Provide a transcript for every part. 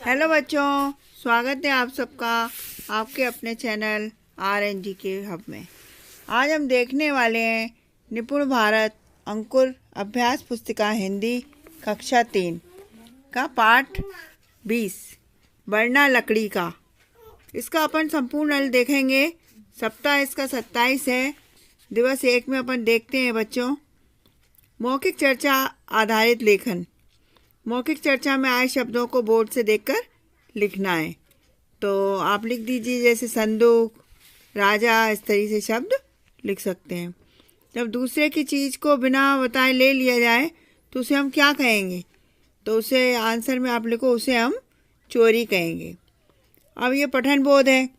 Hello बच्चों, स्वागत है आप सबका आपके अपने चैनल RNG के हब में। आज हम देखने वाले हैं निपुण भारत अंकुर अभ्यास पुस्तिका हिंदी कक्षा 3 का पाठ 20 बढ़ना लकड़ी का। इसका अपन संपूर्ण हल देखेंगे। सप्ताह इसका 27 है। दिवस 1 में अपन देखते हैं बच्चों मौखिक चर्चा आधारित लेखन। मौखिक चर्चा में आए शब्दों को बोर्ड से देखकर लिखना है। तो आप लिख दीजिए, जैसे संदूक, राजा, इस तरीके से शब्द लिख सकते हैं। जब दूसरे की चीज़ को बिना बताए ले लिया जाए तो उसे हम क्या कहेंगे? तो उसे आंसर में आप लिखो, उसे हम चोरी कहेंगे। अब ये पठन बोध है,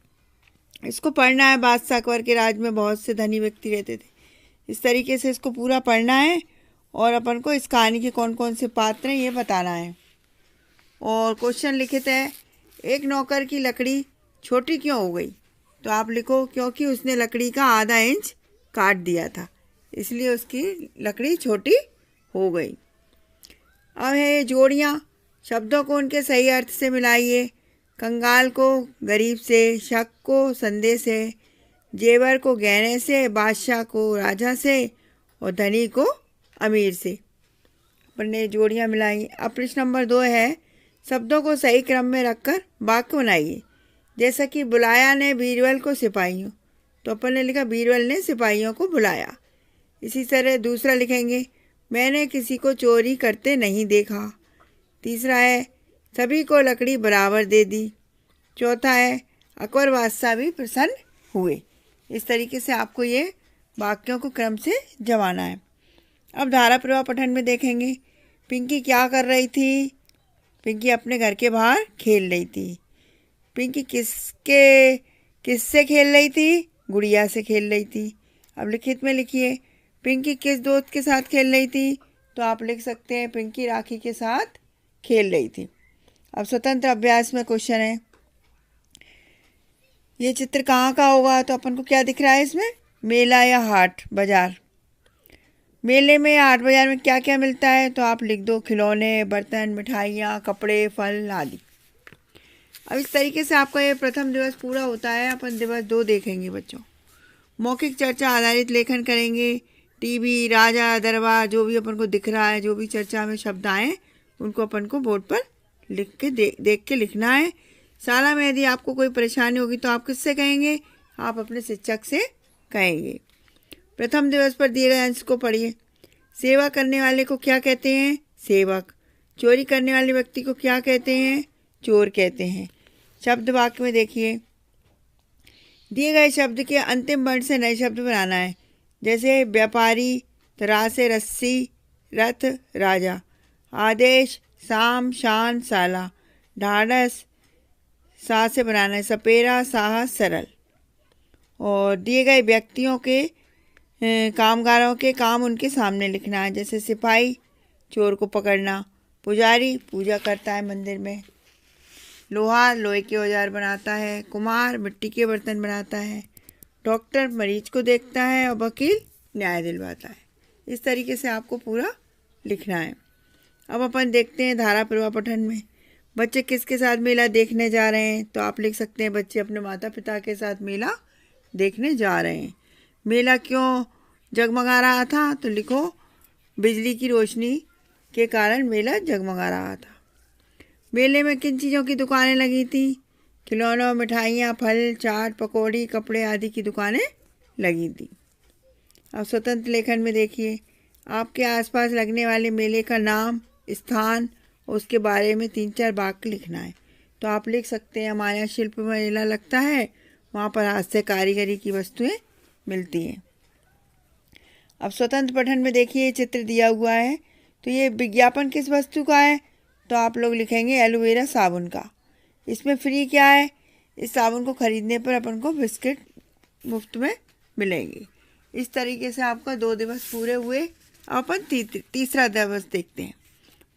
इसको पढ़ना है। बादशाह अकबर के राज में बहुत से धनी व्यक्ति रहते थे। इस तरीके से इसको पूरा पढ़ना है और अपन को इस कहानी के कौन कौन से पात्र हैं ये बताना है। और क्वेश्चन लिखित है, एक नौकर की लकड़ी छोटी क्यों हो गई? तो आप लिखो, क्योंकि उसने लकड़ी का आधा इंच काट दिया था, इसलिए उसकी लकड़ी छोटी हो गई। अब है जोड़ियाँ। शब्दों को उनके सही अर्थ से मिलाइए। कंगाल को गरीब से, शक को संदेह से, जेवर को गहने से, बादशाह को राजा से और धनी को अमीर से। अपन ने जोड़ियाँ मिलाई। अब प्रश्न नंबर 2 है, शब्दों को सही क्रम में रखकर वाक्य बनाइए। जैसा कि बुलाया ने बीरबल को सिपाहियों, तो अपन ने लिखा बीरबल ने सिपाहियों को बुलाया। इसी तरह दूसरा लिखेंगे, मैंने किसी को चोरी करते नहीं देखा। तीसरा है, सभी को लकड़ी बराबर दे दी। चौथा है, अकबर बादशाह भी प्रसन्न हुए। इस तरीके से आपको ये वाक्यों को क्रम से जमाना है। अब धारा प्रवाह पठन में देखेंगे, पिंकी क्या कर रही थी? पिंकी अपने घर के बाहर खेल रही थी। पिंकी किससे खेल रही थी? गुड़िया से खेल रही थी। अब लिखित में लिखिए, पिंकी किस दोस्त के साथ खेल रही थी? तो आप लिख सकते हैं, पिंकी राखी के साथ खेल रही थी। अब स्वतंत्र अभ्यास में क्वेश्चन है, ये चित्र कहाँ का होगा? तो अपन को क्या दिख रहा है इसमें? मेला या हाट बाजार। मेले में या हाट बाजार में क्या क्या मिलता है? तो आप लिख दो, खिलौने, बर्तन, मिठाइयाँ, कपड़े, फल आदि। अब इस तरीके से आपका ये प्रथम दिवस पूरा होता है। अपन दिवस 2 देखेंगे बच्चों। मौखिक चर्चा आधारित लेखन करेंगे। टीवी, राजा, दरबार, जो भी अपन को दिख रहा है, जो भी चर्चा में शब्द आए उनको अपन को बोर्ड पर लिख के देख के लिखना है। शाला में यदि आपको कोई परेशानी होगी तो आप किससे कहेंगे? आप अपने शिक्षक से कहेंगे। प्रथम दिवस पर दिए गए अंश को पढ़िए। सेवा करने वाले को क्या कहते हैं? सेवक। चोरी करने वाले व्यक्ति को क्या कहते हैं? चोर कहते हैं। शब्द वाक्य में देखिए, दिए गए शब्द के अंतिम वर्ण से नए शब्द बनाना है। जैसे व्यापारी, तराश से रस्सी, रथ, राजा। आदेश, शाम, शान, साला। ढाढ़स, सा से बनाना है। सपेरा, साहस, सरल। और दिए गए व्यक्तियों के कामगारों के काम उनके सामने लिखना है। जैसे सिपाही, चोर को पकड़ना। पुजारी, पूजा करता है मंदिर में। लोहार, लोहे के औजार बनाता है। कुम्हार, मिट्टी के बर्तन बनाता है। डॉक्टर, मरीज को देखता है। और वकील, न्याय दिलवाता है। इस तरीके से आपको पूरा लिखना है। अब अपन देखते हैं धारा प्रवाह पठन में, बच्चे किसके साथ मेला देखने जा रहे हैं? तो आप लिख सकते हैं, बच्चे अपने माता पिता के साथ मेला देखने जा रहे हैं। मेला क्यों जगमगा रहा था? तो लिखो, बिजली की रोशनी के कारण मेला जगमगा रहा था। मेले में किन चीज़ों की दुकानें लगी थी? खिलौनों, मिठाइयाँ, फल, चाट, पकौड़ी, कपड़े आदि की दुकानें लगी थी। अब स्वतंत्र लेखन में देखिए, आपके आसपास लगने वाले मेले का नाम, स्थान, उसके बारे में 3-4 वाक्य लिखना है। तो आप लिख सकते हैं, हमारे यहाँ शिल्प मेला लगता है, वहाँ पर हाथ से कारीगरी की वस्तुएं मिलती हैं। अब स्वतंत्र पठन में देखिए, चित्र दिया हुआ है। तो ये विज्ञापन किस वस्तु का है? तो आप लोग लिखेंगे एलोवेरा साबुन का। इसमें फ्री क्या है? इस साबुन को खरीदने पर अपन को बिस्किट मुफ्त में मिलेंगे। इस तरीके से आपका 2 दिवस पूरे हुए। अब अपन तीसरा दिवस देखते हैं।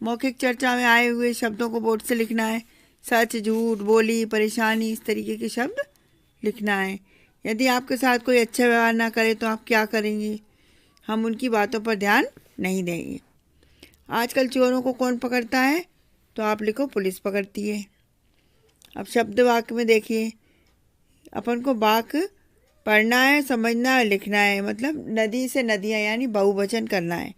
मौखिक चर्चा में आए हुए शब्दों को बोर्ड से लिखना है। सच, झूठ, बोली, परेशानी, इस तरीके के शब्द लिखना है। यदि आपके साथ कोई अच्छा व्यवहार ना करे तो आप क्या करेंगे? हम उनकी बातों पर ध्यान नहीं देंगे। आजकल चोरों को कौन पकड़ता है? तो आप लिखो, पुलिस पकड़ती है। अब शब्द वाक्य में देखिए, अपन को वाक्य पढ़ना है, समझना है, लिखना है। मतलब नदी से नदियाँ यानी बहुवचन करना है।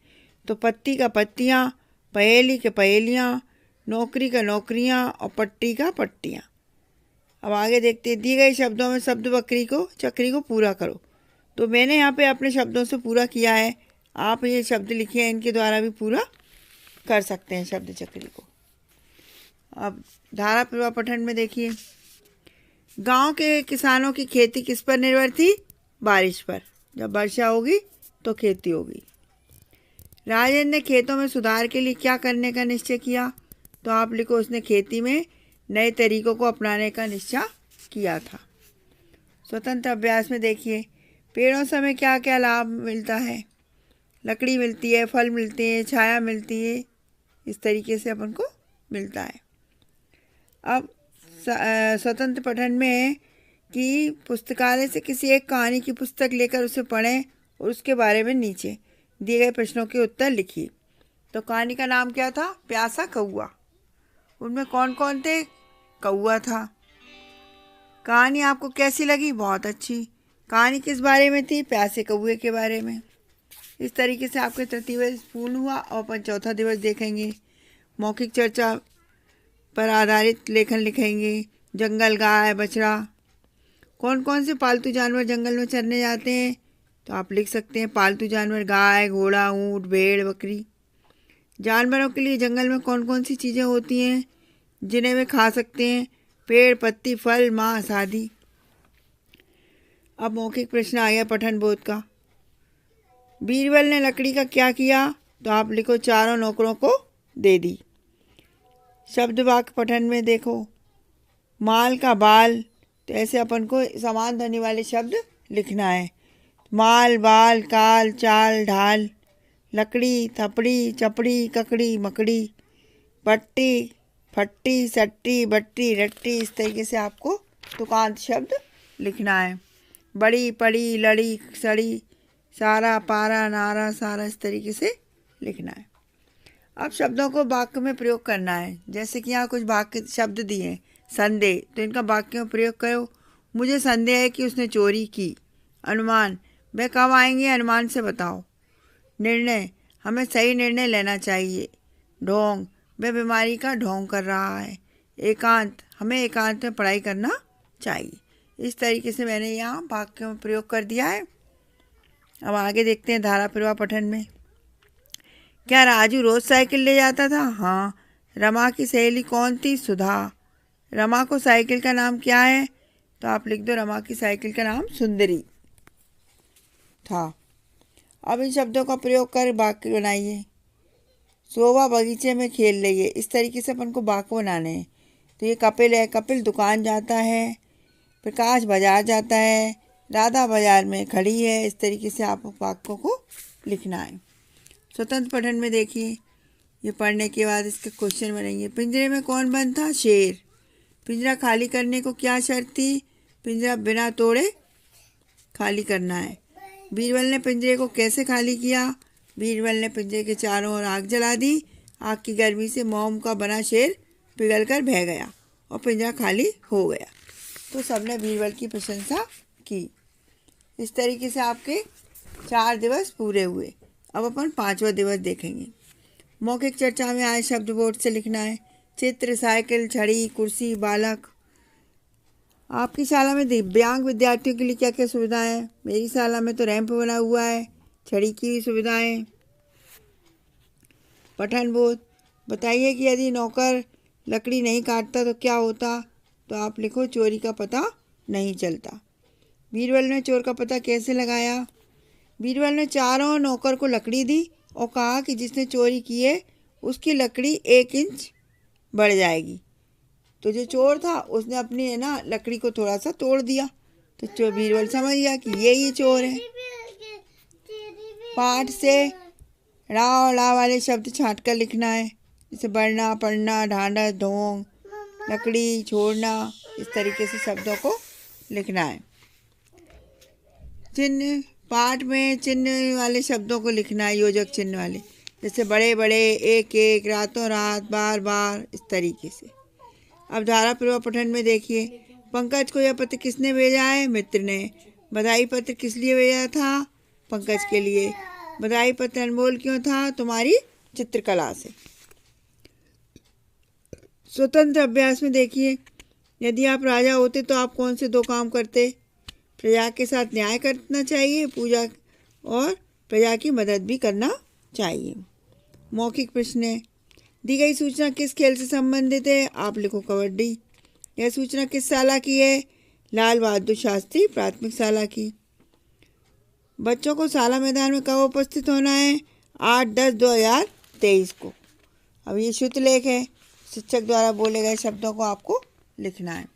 तो पत्ती का पत्तियाँ, पहेली के पहेलियाँ, नौकरी का नौकरियाँ और पट्टी का पट्टियाँ। अब आगे देखते हैं, दी गई शब्दों में शब्द चक्री को पूरा करो। तो मैंने यहाँ पे अपने शब्दों से पूरा किया है। आप ये शब्द लिखे हैं, इनके द्वारा भी पूरा कर सकते हैं शब्द चक्री को। अब धारा प्रवाह पठन में देखिए, गांव के किसानों की खेती किस पर निर्भर थी? बारिश पर। जब वर्षा होगी तो खेती होगी। राजेंद्र ने खेतों में सुधार के लिए क्या करने का निश्चय किया? तो आप लिखो, उसने खेती में नए तरीकों को अपनाने का निश्चय किया था। स्वतंत्र अभ्यास में देखिए, पेड़ों से हमें क्या क्या लाभ मिलता है? लकड़ी मिलती है, फल मिलते हैं, छाया मिलती है, इस तरीके से अपन को मिलता है। अब स्वतंत्र पठन में है कि पुस्तकालय से किसी एक कहानी की पुस्तक लेकर उसे पढ़ें और उसके बारे में नीचे दिए गए प्रश्नों के उत्तर लिखिए। तो कहानी का नाम क्या था? प्यासा कौआ। उनमें कौन कौन थे? कौआ था। कहानी आपको कैसी लगी? बहुत अच्छी। कहानी किस बारे में थी? प्यासे कौए के बारे में। इस तरीके से आपका तृतीय दिवस पूर्ण हुआ और अपन चौथा दिवस देखेंगे। मौखिक चर्चा पर आधारित लेखन लिखेंगे। जंगल, गाय, बछड़ा। कौन कौन से पालतू जानवर जंगल में चरने जाते हैं? तो आप लिख सकते हैं पालतू जानवर गाय, घोड़ा, ऊँट, भेड़, बकरी। जानवरों के लिए जंगल में कौन कौन सी चीज़ें होती हैं जिन्हें वे खा सकते हैं? पेड़, पत्ती, फल, मांस आदि। अब मौखिक प्रश्न आ गया पठन बोध का। बीरबल ने लकड़ी का क्या किया? तो आप लिखो, चारों नौकरों को दे दी। शब्द वाक्य पठन में देखो, माल का बाल। तो ऐसे अपन को समान ध्वनि वाले शब्द लिखना है। माल, बाल, काल, चाल, ढाल। लकड़ी, थपड़ी, चपड़ी, ककड़ी, मकड़ी। पट्टी, फट्टी, सट्टी, बट्टी, रट्टी। इस तरीके से आपको तुकांत शब्द लिखना है। बड़ी, पड़ी, लड़ी, सड़ी, सारा, पारा, नारा, सारा। इस तरीके से लिखना है। अब शब्दों को वाक्य में प्रयोग करना है। जैसे कि यहाँ कुछ वाक्य शब्द दिए हैं। संदेह, तो इनका वाक्य में प्रयोग करो। मुझे संदेह है कि उसने चोरी की। अनुमान, वह कब आएंगे? अनुमान से बताओ। निर्णय, हमें सही निर्णय लेना चाहिए। ढोंग, वह बीमारी का ढोंग कर रहा है। एकांत, हमें एकांत में पढ़ाई करना चाहिए। इस तरीके से मैंने यहाँ वाक्य में प्रयोग कर दिया है। अब आगे देखते हैं धारा प्रवाह पठन में। क्या राजू रोज साइकिल ले जाता था? हाँ। रमा की सहेली कौन थी? सुधा। रमा को साइकिल का नाम क्या है? तो आप लिख दो, रमा की साइकिल का नाम सुंदरी था। अब इन शब्दों का प्रयोग कर वाक्य बनाइए। शोभा बगीचे में खेल रही है। इस तरीके से अपन को वाक्य बनाने हैं। तो ये कपिल है। कपिल दुकान जाता है। प्रकाश बाजार जाता है। राधा बाजार में खड़ी है। इस तरीके से आप वाक्यों को लिखना है। स्वतंत्र पठन में देखिए, ये पढ़ने के बाद इसके क्वेश्चन बनेंगे। पिंजरे में कौन बंद था? शेर। पिंजरा खाली करने को क्या शर्त थी? पिंजरा बिना तोड़े खाली करना है। बीरबल ने पिंजरे को कैसे खाली किया? बीरबल ने पिंजरे के चारों ओर आग जला दी। आग की गर्मी से मोम का बना शेर पिघलकर बह गया और पिंजरा खाली हो गया। तो सबने बीरबल की प्रशंसा की। इस तरीके से आपके 4 दिवस पूरे हुए। अब अपन 5वां दिवस देखेंगे। मौखिक चर्चा में आए शब्द बोर्ड से लिखना है। चित्र, साइकिल, छड़ी, कुर्सी, बालक। आपकी शाला में दिव्यांग विद्यार्थियों के लिए क्या क्या सुविधाएं हैं? मेरी शाला में तो रैंप बना हुआ है, छड़ी की भी सुविधाएं। पठन बोध, बताइए कि यदि नौकर लकड़ी नहीं काटता तो क्या होता? तो आप लिखो, चोरी का पता नहीं चलता। बीरबल ने चोर का पता कैसे लगाया? बीरबल ने चारों नौकर को लकड़ी दी और कहा कि जिसने चोरी की है उसकी लकड़ी 1 इंच बढ़ जाएगी। तो जो चोर था उसने अपनी लकड़ी को थोड़ा सा तोड़ दिया। तो बीरबल समझ गया कि ये चोर है। पाठ से रा और ला वाले शब्द छांट कर लिखना है। जैसे बढ़ना, पढ़ना, ढांढस, ढोंग, लकड़ी, छोड़ना। इस तरीके से शब्दों को लिखना है। चिन्ह, पाठ में चिन्ह वाले शब्दों को लिखना है, योजक चिन्ह वाले। जैसे बड़े बड़े, एक एक, रातों रात, बार बार। इस तरीके से अब धाराप्रवाह पठन में देखिए, पंकज को यह पत्र किसने भेजा है? मित्र ने। बधाई पत्र किस लिए भेजा था? पंकज के लिए। बधाई पत्र अनमोल क्यों था? तुम्हारी चित्रकला से। स्वतंत्र अभ्यास में देखिए, यदि आप राजा होते तो आप कौन से 2 काम करते? प्रजा के साथ न्याय करना चाहिए, पूजा और प्रजा की मदद भी करना चाहिए। मौखिक प्रश्न है, दी गई सूचना किस खेल से संबंधित है? आप लिखो कबड्डी। यह सूचना किस शाला की है? लाल बहादुर शास्त्री प्राथमिक शाला की। बच्चों को शाला मैदान में कब उपस्थित होना है? 8/10/2023 को। अब ये शुद्ध लेख है, शिक्षक द्वारा बोले गए शब्दों को आपको लिखना है।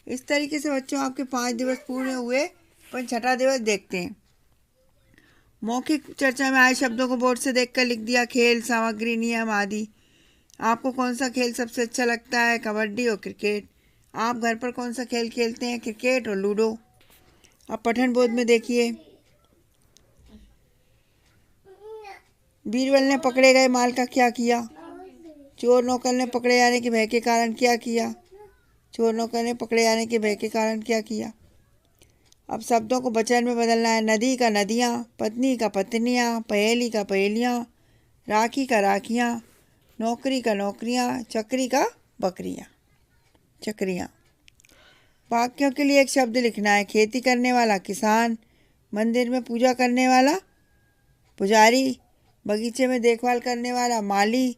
इस तरीके से बच्चों आपके 5 दिवस पूरे हुए, पर 6ठा दिवस देखते हैं। मौखिक चर्चा में आए शब्दों को बोर्ड से देखकर लिख दिया। खेल, सामग्री, नियम आदि। आपको कौन सा खेल सबसे अच्छा लगता है? कबड्डी और क्रिकेट। आप घर पर कौन सा खेल खेलते हैं? क्रिकेट और लूडो। अब पठन बोध में देखिए, बीरबल ने पकड़े गए माल का क्या किया? चोर नौकर ने पकड़े जाने के भय के कारण क्या किया? चोर नौकर ने पकड़े जाने के भय के कारण क्या किया? अब शब्दों को वचन में बदलना है। नदी का नदियाँ, पत्नी का पत्नियाँ, पहेली का पहेलियाँ, राखी का राखियाँ, नौकरी का नौकरियाँ, चक्री का बकरियाँ, चक्रियाँ। वाक्यों के लिए एक शब्द लिखना है। खेती करने वाला किसान, मंदिर में पूजा करने वाला पुजारी, बगीचे में देखभाल करने वाला माली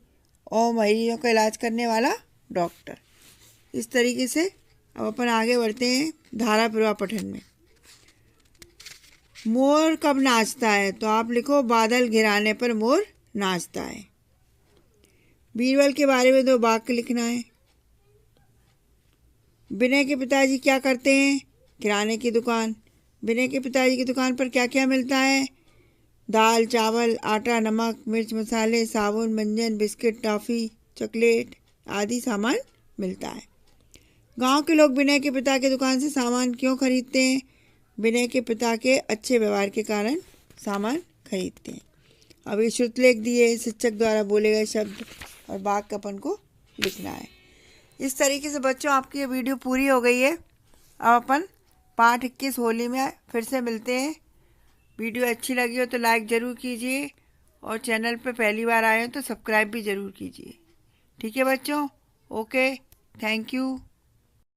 और मरीजों का इलाज करने वाला डॉक्टर। इस तरीके से अब अपन आगे बढ़ते हैं धाराप्रवाह पठन में। मोर कब नाचता है? तो आप लिखो बादल घिराने पर मोर नाचता है। बीरबल के बारे में 2 वाक्य लिखना है। विनय के पिताजी क्या करते हैं? किराने की दुकान। विनय के पिताजी की दुकान पर क्या क्या मिलता है? दाल, चावल, आटा, नमक, मिर्च, मसाले, साबुन, मंजन, बिस्किट, टॉफ़ी, चॉकलेट आदि सामान मिलता है। गांव के लोग विनय के पिता की दुकान से सामान क्यों खरीदते हैं? विनय के पिता के अच्छे व्यवहार के कारण सामान खरीदते हैं। अब ये श्रुत लेख दिए, शिक्षक द्वारा बोले गए शब्द और वाक्य अपन को लिखना है। इस तरीके से बच्चों आपकी ये वीडियो पूरी हो गई है। अब अपन पाठ 21 होली में फिर से मिलते हैं। वीडियो अच्छी लगी हो तो लाइक ज़रूर कीजिए और चैनल पे पहली बार आए हो तो सब्सक्राइब भी ज़रूर कीजिए। ठीक है बच्चों, ओके, थैंक यू।